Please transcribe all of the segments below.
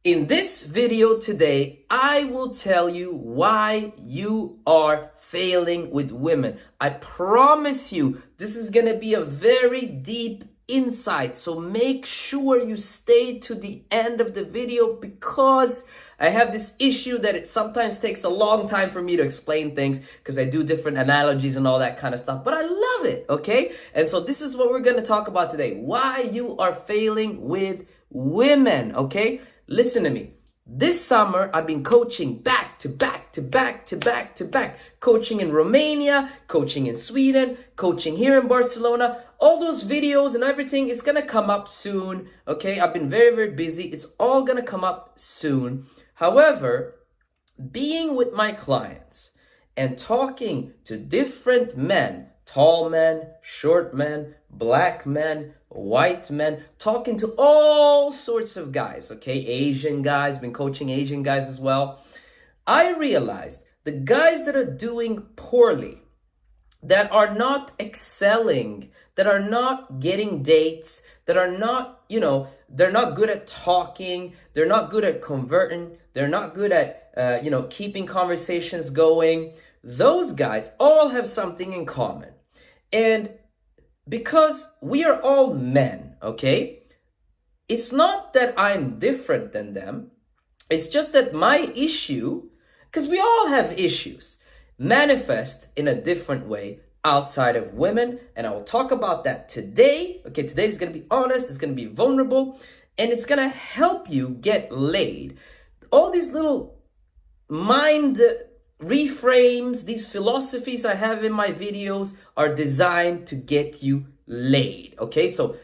In this video today, I will tell you why you are failing with women. I promise you, this is going to be a very deep insight. So make sure you stay to the end of the video because I have this issue that it sometimes takes a long time for me to explain things because I do different analogies and all that kind of stuff. But I love it, okay? And so this is what we're going to talk about today. Why you are failing with women, okay? Listen to me. This summer, I've been coaching back to back to back to back to back. Coaching in Romania, coaching in Sweden, coaching here in Barcelona. All those videos and everything is going to come up soon. Okay, I've been very, very busy. It's all going to come up soon. However, being with my clients and talking to different men, tall men, short men, black men, white men, talking to all sorts of guys, okay? Asian guys, been coaching Asian guys as well. I realized the guys that are doing poorly, that are not excelling, that are not getting dates, that are not, they're not good at talking, they're not good at converting, they're not good at, keeping conversations going. Those guys all have something in common. And because we are all men, okay? It's not that I'm different than them. It's just that my issue, because we all have issues, manifest in a different way outside of women. And I will talk about that today. Okay, today is going to be honest, it's going to be vulnerable, and it's going to help you get laid. All these little mind reframes, these philosophies I have in my videos are designed to get you laid. Okay, so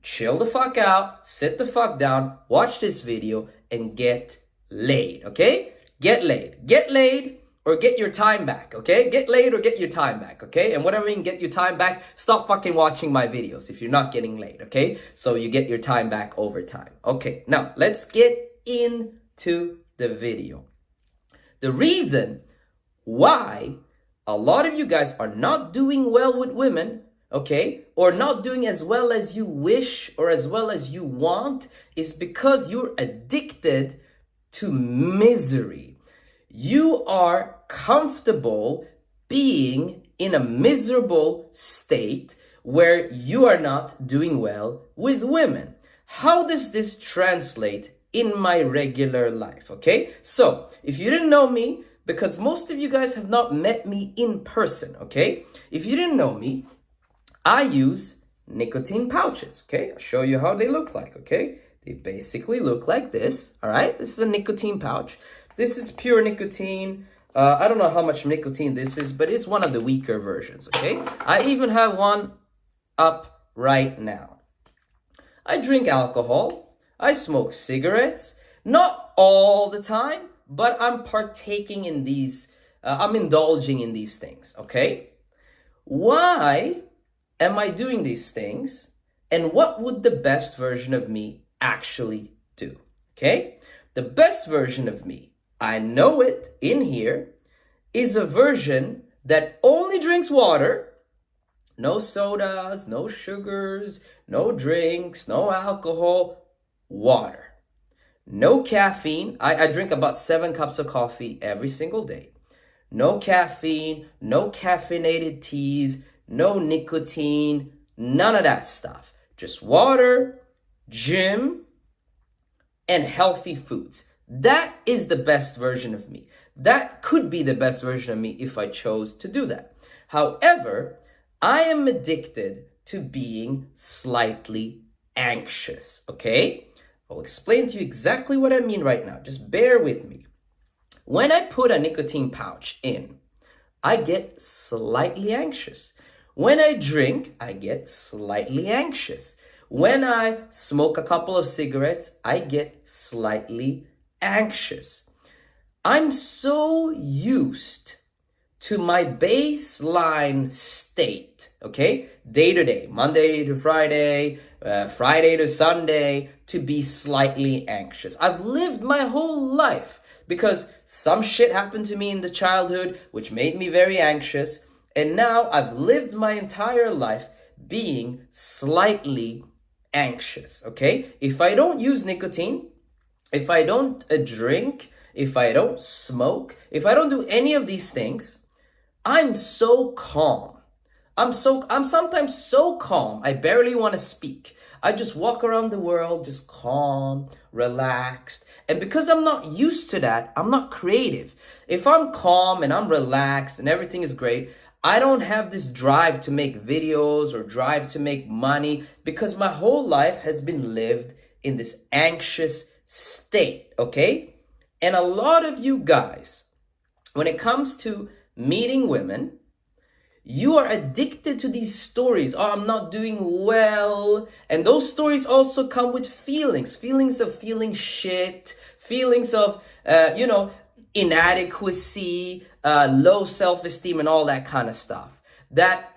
chill the fuck out, sit the fuck down, watch this video and get laid. Okay, get laid or get your time back. Okay, get laid or get your time back. Okay, and whatever I mean get your time back, stop fucking watching my videos if you're not getting laid. Okay, so you get your time back over time. Okay, now let's get into the video. The reason why a lot of you guys are not doing well with women, okay, or not doing as well as you wish or as well as you want, is because you're addicted to misery. You are comfortable being in a miserable state where you are not doing well with women. How does this translate in my regular life? Okay, so if you didn't know me, because most of you guys have not met me in person, okay? If you didn't know me, I use nicotine pouches, okay? I'll show you how they look like, okay? They basically look like this, all right? This is a nicotine pouch. This is pure nicotine. I don't know how much nicotine this is, but it's one of the weaker versions, okay? I even have one up right now. I drink alcohol. I smoke cigarettes. Not all the time, but I'm partaking in these, I'm indulging in these things, okay? Why am I doing these things? And what would the best version of me actually do, okay? The best version of me, I know it in here, is a version that only drinks water, no sodas, no sugars, no drinks, no alcohol, water. No caffeine. I drink about 7 cups of coffee every single day. No caffeine, no caffeinated teas, no nicotine, none of that stuff. Just water, gym, and healthy foods. That is the best version of me. That could be the best version of me if I chose to do that. However, I am addicted to being slightly anxious, okay? I'll explain to you exactly what I mean right now. Just bear with me. When I put a nicotine pouch in, I get slightly anxious. When I drink, I get slightly anxious. When I smoke a couple of cigarettes, I get slightly anxious. I'm so used to my baseline state, okay? Day to day, Monday to Friday, Friday to Sunday, to be slightly anxious. I've lived my whole life because some shit happened to me in the childhood which made me very anxious, and now I've lived my entire life being slightly anxious, okay? If I don't use nicotine, if I don't drink, if I don't smoke, if I don't do any of these things, I'm so calm. I'm sometimes so calm. I barely want to speak. I just walk around the world just calm, relaxed. And because I'm not used to that, I'm not creative. If I'm calm and I'm relaxed and everything is great, I don't have this drive to make videos or drive to make money because my whole life has been lived in this anxious state, okay? And a lot of you guys, when it comes to meeting women, you are addicted to these stories. Oh, I'm not doing well. And those stories also come with feelings of feeling shit, feelings of, inadequacy, low self-esteem, and all that kind of stuff. That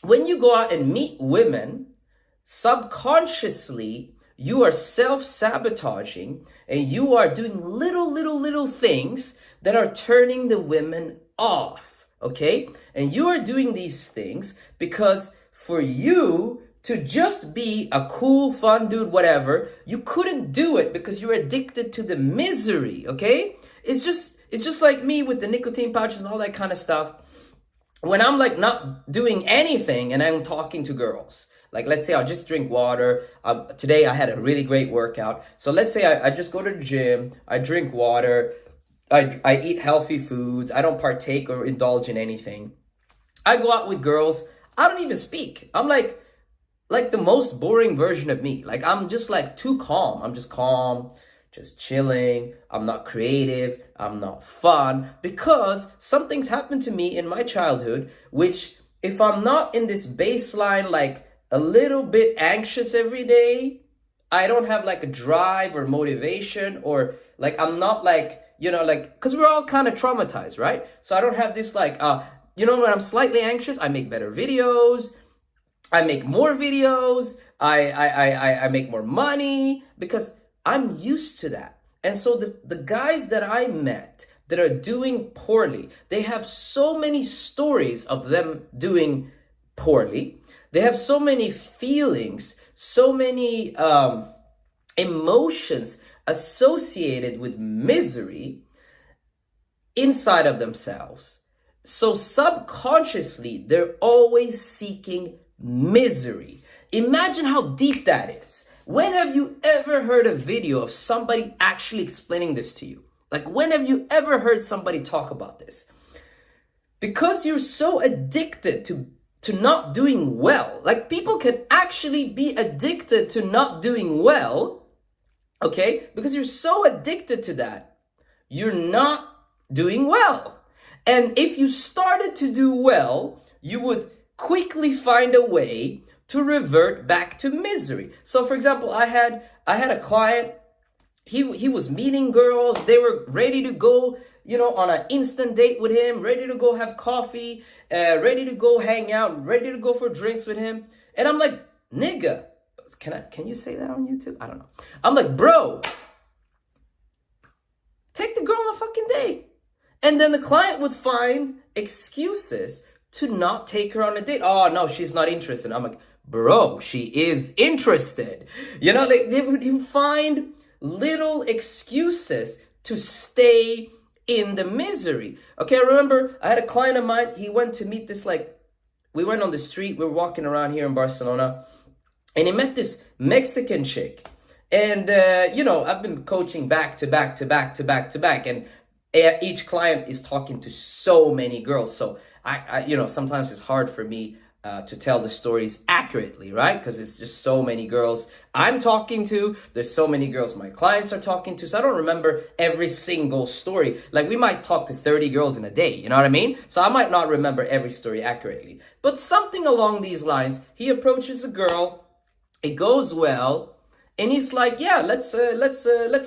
when you go out and meet women, subconsciously, you are self-sabotaging and you are doing little things that are turning the women off, okay? And you are doing these things because for you to just be a cool, fun dude, whatever, you couldn't do it because you're addicted to the misery, okay? It's just like me with the nicotine pouches and all that kind of stuff. When I'm like not doing anything and I'm talking to girls, like let's say I'll just drink water. Today I had a really great workout. So let's say I just go to the gym, I drink water, I eat healthy foods, I don't partake or indulge in anything. I go out with girls, I don't even speak. I'm like the most boring version of me. Like I'm just like too calm. I'm just calm, just chilling. I'm not creative. I'm not fun because something's happened to me in my childhood, which if I'm not in this baseline, like a little bit anxious every day, I don't have like a drive or motivation, or like I'm not like, because we're all kind of traumatized, right? So I don't have this like, when I'm slightly anxious, I make better videos. I make more videos. I make more money because I'm used to that. And so the guys that I met that are doing poorly, they have so many stories of them doing poorly. They have so many feelings, so many emotions associated with misery inside of themselves. So subconsciously, they're always seeking misery. Imagine how deep that is. When have you ever heard a video of somebody actually explaining this to you? Like, when have you ever heard somebody talk about this? Because you're so addicted to not doing well. Like, people can actually be addicted to not doing well, okay? Because you're so addicted to that, you're not doing well. And if you started to do well, you would quickly find a way to revert back to misery. So for example, I had a client, he was meeting girls, they were ready to go, on an instant date with him, ready to go have coffee, ready to go hang out, ready to go for drinks with him. And I'm like, nigga, can you say that on YouTube? I don't know. I'm like, bro, take the girl on a fucking date. And then the client would find excuses to not take her on a date. Oh, no, she's not interested. I'm like, bro, she is interested. They would find little excuses to stay in the misery. Okay, I remember I had a client of mine. He went to meet this, we went on the street. We were walking around here in Barcelona. And he met this Mexican chick. And, I've been coaching back to back. And each client is talking to so many girls. So I sometimes it's hard for me to tell the stories accurately, right? Because it's just so many girls I'm talking to. There's so many girls my clients are talking to. So I don't remember every single story. Like, we might talk to 30 girls in a day, you know what I mean? So I might not remember every story accurately. But something along these lines, he approaches a girl, it goes well, and he's like, yeah, let's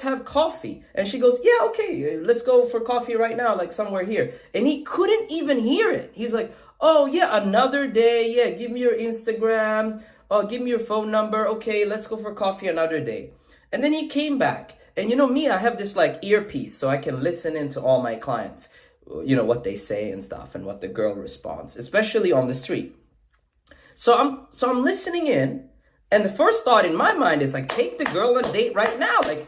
have coffee. And she goes, yeah, okay, let's go for coffee right now, like somewhere here. And he couldn't even hear it. He's like, oh yeah, another day. Yeah, give me your Instagram. Oh, give me your phone number. Okay, let's go for coffee another day. And then he came back. And me, I have this like earpiece so I can listen into all my clients, what they say and stuff and what the girl responds, especially on the street. So I'm listening in. And the first thought in my mind is like, take the girl on a date right now. Like,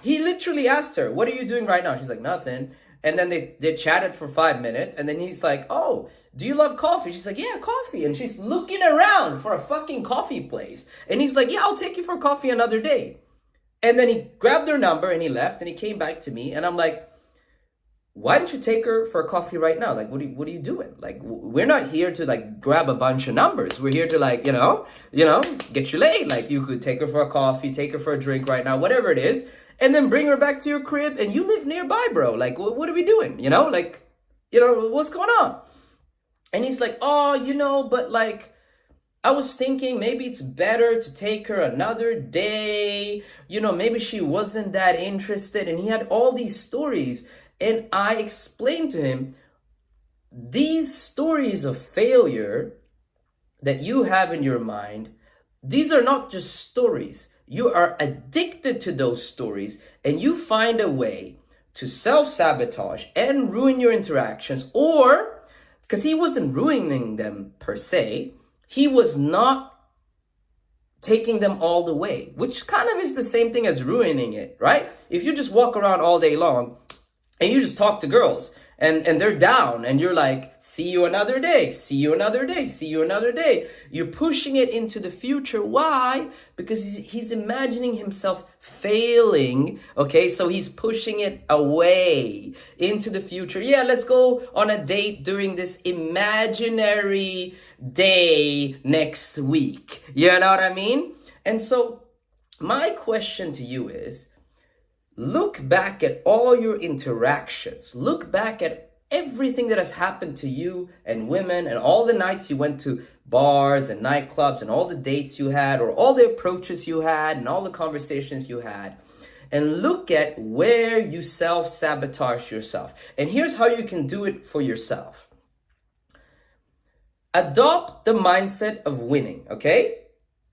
He literally asked her, what are you doing right now? She's like, nothing. And then they chatted for 5 minutes. And then he's like, oh, do you love coffee? She's like, yeah, coffee. And she's looking around for a fucking coffee place. And he's like, yeah, I'll take you for coffee another day. And then he grabbed her number and he left and he came back to me. And I'm like, why don't you take her for a coffee right now? Like, what are you doing? Like, we're not here to like grab a bunch of numbers. We're here to like, get you laid. Like, you could take her for a coffee, take her for a drink right now, whatever it is, and then bring her back to your crib. And you live nearby, bro. Like, what are we doing? What's going on? And he's like, oh, but like, I was thinking maybe it's better to take her another day. Maybe she wasn't that interested. And he had all these stories. And I explained to him, these stories of failure that you have in your mind, these are not just stories. You are addicted to those stories, and you find a way to self-sabotage and ruin your interactions, or, because he wasn't ruining them per se, he was not taking them all the way, which kind of is the same thing as ruining it, right? If you just walk around all day long, and you just talk to girls and they're down and you're like, see you another day, see you another day, see you another day. You're pushing it into the future. Why? Because he's imagining himself failing. Okay, so he's pushing it away into the future. Yeah, let's go on a date during this imaginary day next week. You know what I mean? And so my question to you is, look back at all your interactions. Look back at everything that has happened to you and women and all the nights you went to bars and nightclubs and all the dates you had or all the approaches you had and all the conversations you had. And look at where you self-sabotage yourself. And here's how you can do it for yourself. Adopt the mindset of winning, okay?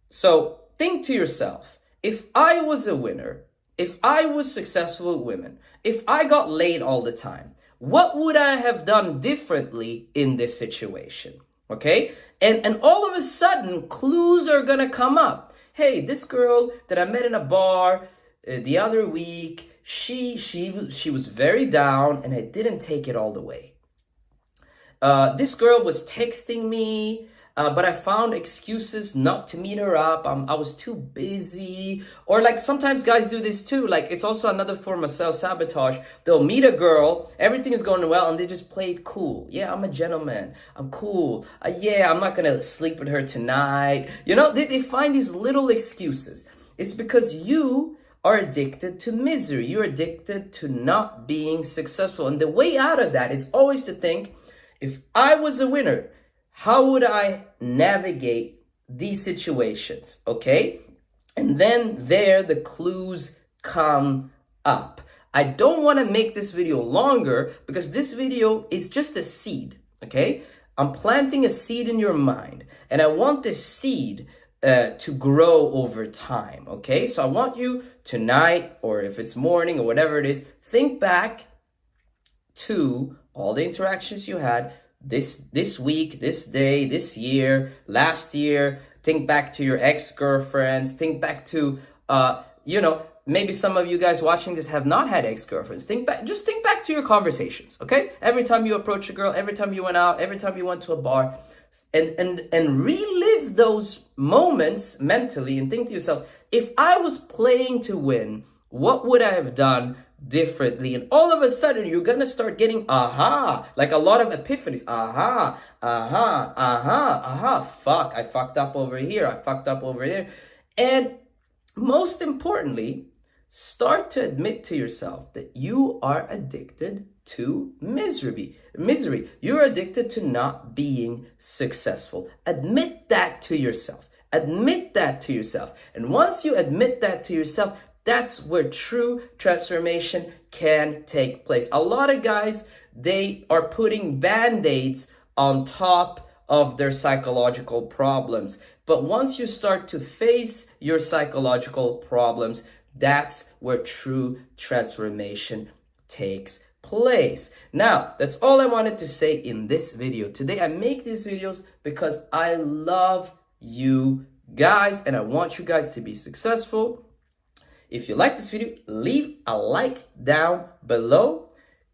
So think to yourself, if I was a winner, if I was successful with women, if I got laid all the time, what would I have done differently in this situation? Okay? And all of a sudden, clues are gonna come up. Hey, this girl that I met in a bar the other week, she was very down and I didn't take it all the way. This girl was texting me, but I found excuses not to meet her up. I was too busy. Or like sometimes guys do this too. Like it's also another form of self-sabotage. They'll meet a girl, everything is going well, and they just play it cool. Yeah, I'm a gentleman. I'm cool. Yeah, I'm not going to sleep with her tonight. They find these little excuses. It's because you are addicted to misery. You're addicted to not being successful. And the way out of that is always to think, if I was a winner, how would I navigate these situations, okay? And then the clues come up. I don't want to make this video longer because this video is just a seed, okay? I'm planting a seed in your mind and I want this seed to grow over time, okay? So I want you tonight, or if it's morning or whatever it is, think back to all the interactions you had this week, this day, this year, last year. Think back to your ex-girlfriends. Think back to, maybe some of you guys watching this have not had ex-girlfriends. Just think back to your conversations, okay? Every time you approach a girl, every time you went out, every time you went to a bar, and relive those moments mentally and think to yourself, if I was playing to win, what would I have done differently? And all of a sudden you're gonna start getting like a lot of epiphanies. Fuck, I fucked up over here, I fucked up over there. And most importantly, start to admit to yourself that you are addicted to misery. You're addicted to not being successful. Admit that to yourself. And once you admit that to yourself, that's where true transformation can take place. A lot of guys, they are putting band-aids on top of their psychological problems. But once you start to face your psychological problems, that's where true transformation takes place. Now, that's all I wanted to say in this video. Today, I make these videos because I love you guys and I want you guys to be successful. If you like this video, leave a like down below,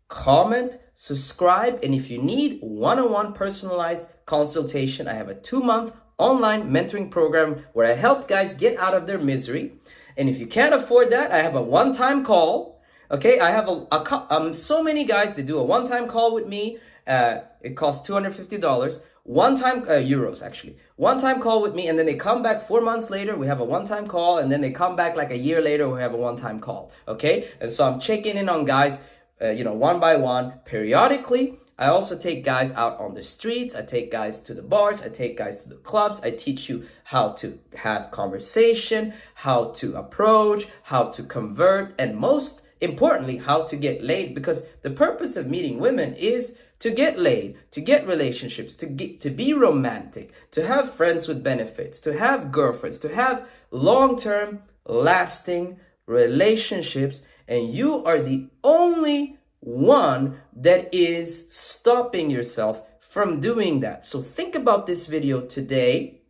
comment, subscribe, and if you need one-on-one personalized consultation, I have a 2-month online mentoring program where I help guys get out of their misery. And if you can't afford that, I have a one-time call. Okay, I have so many guys that do a one-time call with me. It costs $250. One-time euros actually. One-time call with me, and then they come back 4 months later. We have a one-time call, and then they come back like a year later. We have a one-time call. Okay, and so I'm checking in on guys, one by one, periodically. I also take guys out on the streets. I take guys to the bars. I take guys to the clubs. I teach you how to have conversation, how to approach, how to convert, and most importantly, how to get laid. Because the purpose of meeting women is to get laid, to get relationships, to be romantic, to have friends with benefits, to have girlfriends, to have long-term, lasting relationships. And you are the only one that is stopping yourself from doing that. So think about this video today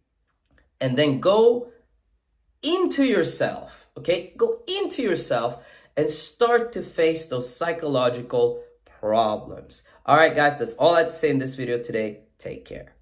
and then go into yourself, okay? Go into yourself and start to face those psychological problems. All right, guys, that's all I have to say in this video today. Take care.